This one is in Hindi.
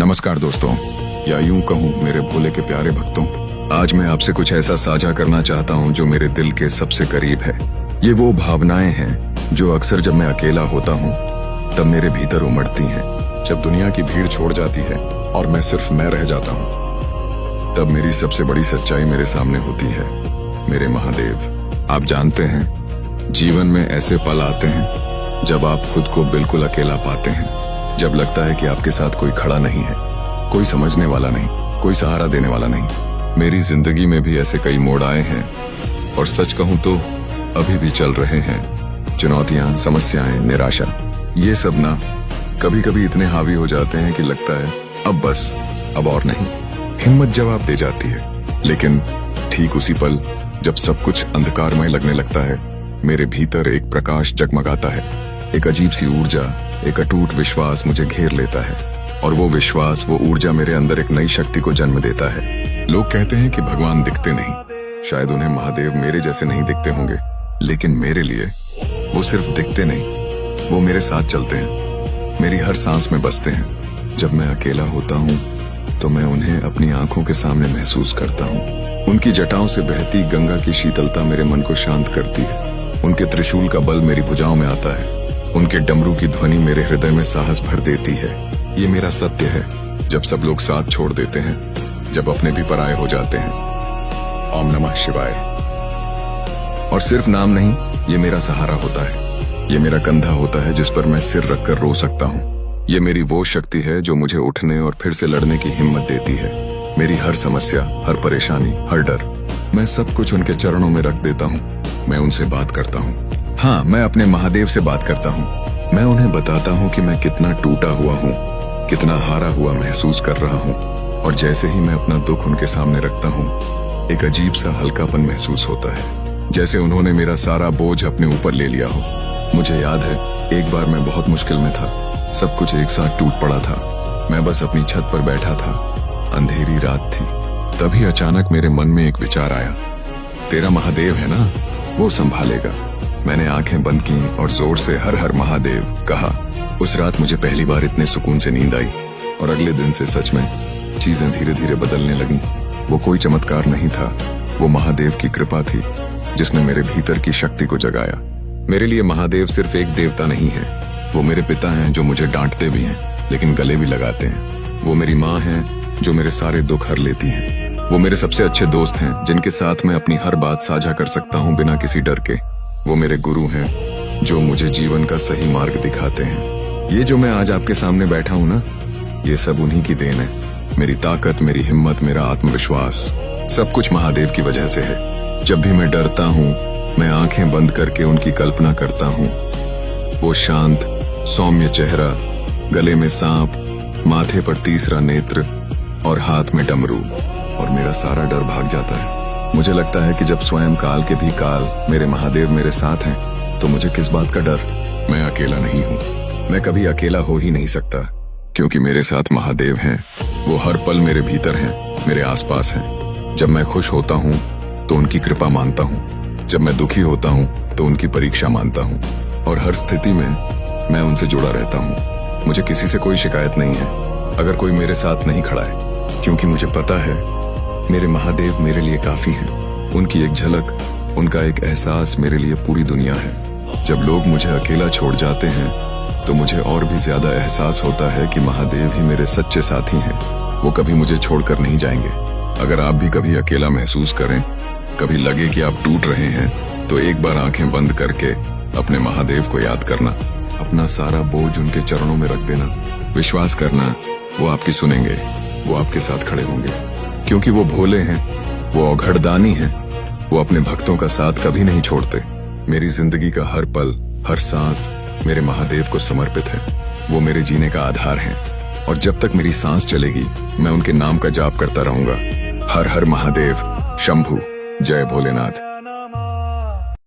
नमस्कार दोस्तों, या यूं कहूं मेरे भोले के प्यारे भक्तों। आज मैं आपसे कुछ ऐसा साझा करना चाहता हूं जो मेरे दिल के सबसे करीब है। ये वो भावनाएं हैं जो अक्सर जब मैं अकेला होता हूं तब मेरे भीतर उमड़ती हैं। जब दुनिया की भीड़ छोड़ जाती है और मैं सिर्फ मैं रह जाता हूं, तब मेरी सबसे बड़ी सच्चाई मेरे सामने होती है। मेरे महादेव, आप जानते हैं, जीवन में ऐसे पल आते हैं जब आप खुद को बिल्कुल अकेला पाते हैं। जब लगता है कि आपके साथ कोई खड़ा नहीं है, कोई समझने वाला नहीं, कोई सहारा देने वाला नहीं। मेरी जिंदगी में भी ऐसे कई मोड़ आए हैं और सच कहूं तो अभी भी चल रहे हैं। चुनौतियां, समस्याएं, निराशा, ये सब ना कभी कभी इतने हावी हो जाते हैं कि लगता है अब बस, अब और नहीं। हिम्मत जवाब दे जाती है, लेकिन ठीक उसी पल जब सब कुछ अंधकारमय लगने लगता है, मेरे भीतर एक प्रकाश जगमगाता है। एक अजीब सी ऊर्जा, एक अटूट विश्वास मुझे घेर लेता है और वो विश्वास, वो ऊर्जा मेरे अंदर एक नई शक्ति को जन्म देता है। लोग कहते हैं कि भगवान दिखते नहीं, शायद उन्हें महादेव मेरे जैसे नहीं दिखते होंगे, लेकिन मेरे लिए वो सिर्फ दिखते नहीं, वो मेरे साथ चलते हैं, मेरी हर सांस में बसते हैं। जब मैं अकेला होता हूँ तो मैं उन्हें अपनी आंखों के सामने महसूस करता हूँ। उनकी जटाओं से बहती गंगा की शीतलता मेरे मन को शांत करती है। उनके त्रिशूल का बल मेरी भुजाओं में आता है। उनके डमरू की ध्वनि मेरे हृदय में साहस भर देती है। ये मेरा सत्य है। जब सब लोग साथ छोड़ देते हैं, जब अपने भी पराये हो जाते हैं, ओम नमः शिवाय। और सिर्फ नाम नहीं, ये मेरा सहारा होता है। ये मेरा कंधा होता है जिस पर मैं सिर रखकर रो सकता हूँ। ये मेरी वो शक्ति है जो मुझे उठने और फिर से लड़ने की हिम्मत देती है। मेरी हर समस्या, हर परेशानी, हर डर, मैं सब कुछ उनके चरणों में रख देता हूँ। मैं उनसे बात करता हूँ। हाँ, मैं अपने महादेव से बात करता हूँ। मैं उन्हें बताता हूँ कि मैं कितना टूटा हुआ हूँ, कितना हारा हुआ महसूस कर रहा हूँ। और जैसे ही मैं अपना दुख उनके सामने रखता हूँ, एक अजीब सा हल्कापन महसूस होता है, जैसे उन्होंने मेरा सारा बोझ अपने ऊपर ले लिया हो। मुझे याद है, एक बार मैं बहुत मुश्किल में था। सब कुछ एक साथ टूट पड़ा था। मैं बस अपनी छत पर बैठा था, अंधेरी रात थी। तभी अचानक मेरे मन में एक विचार आया, तेरा महादेव है ना, वो संभालेगा। मैंने आंखें बंद की और जोर से हर हर महादेव कहा। उस रात मुझे पहली बार इतने सुकून से नींद आई और अगले दिन से सच में चीजें धीरे धीरे बदलने लगी। वो कोई चमत्कार नहीं था, वो महादेव की कृपा थी जिसने मेरे भीतर की शक्ति को जगाया। मेरे लिए महादेव सिर्फ एक देवता नहीं है, वो मेरे पिता हैं जो मुझे डांटते भी हैं लेकिन गले भी लगाते हैं। वो मेरी माँ है जो मेरे सारे दुख हर लेती है। वो मेरे सबसे अच्छे दोस्त हैं जिनके साथ मैं अपनी हर बात साझा कर सकता हूँ बिना किसी डर के। वो मेरे गुरु हैं जो मुझे जीवन का सही मार्ग दिखाते हैं। ये जो मैं आज आपके सामने बैठा हूं ना, ये सब उन्हीं की देन है। मेरी ताकत, मेरी हिम्मत, मेरा आत्मविश्वास, सब कुछ महादेव की वजह से है। जब भी मैं डरता हूं, मैं आंखें बंद करके उनकी कल्पना करता हूं। वो शांत, सौम्य चेहरा, गले में सांप, माथे पर तीसरा नेत्र और हाथ में डमरू, और मेरा सारा डर भाग जाता है। मुझे लगता है कि जब स्वयं काल के भी काल मेरे महादेव मेरे साथ हैं, तो मुझे किस बात का डर। मैं अकेला नहीं हूँ, मैं कभी अकेला हो ही नहीं सकता, क्योंकि मेरे साथ महादेव हैं। वो हर पल मेरे भीतर हैं, मेरे आसपास हैं। जब मैं खुश होता हूँ तो उनकी कृपा मानता हूँ, जब मैं दुखी होता हूँ तो उनकी परीक्षा मानता हूँ, और हर स्थिति में मैं उनसे जुड़ा रहता हूँ। मुझे किसी से कोई शिकायत नहीं है अगर कोई मेरे साथ नहीं खड़ा है, क्योंकि मुझे पता है मेरे महादेव मेरे लिए काफी हैं। उनकी एक झलक, उनका एक एहसास मेरे लिए पूरी दुनिया है। जब लोग मुझे अकेला छोड़ जाते हैं तो मुझे और भी ज्यादा एहसास होता है कि महादेव ही मेरे सच्चे साथी हैं। वो कभी मुझे छोड़कर नहीं जाएंगे। अगर आप भी कभी अकेला महसूस करें, कभी लगे कि आप टूट रहे हैं, तो एक बार आंखें बंद करके अपने महादेव को याद करना, अपना सारा बोझ उनके चरणों में रख देना। विश्वास करना, वो आपकी सुनेंगे, वो आपके साथ खड़े होंगे, क्योंकि वो भोले हैं, वो औघड़दानी हैं। वो अपने भक्तों का साथ कभी नहीं छोड़ते। मेरी जिंदगी का हर पल, हर सांस मेरे महादेव को समर्पित है। वो मेरे जीने का आधार हैं, और जब तक मेरी सांस चलेगी मैं उनके नाम का जाप करता रहूंगा। हर हर महादेव, शंभू, जय भोलेनाथ।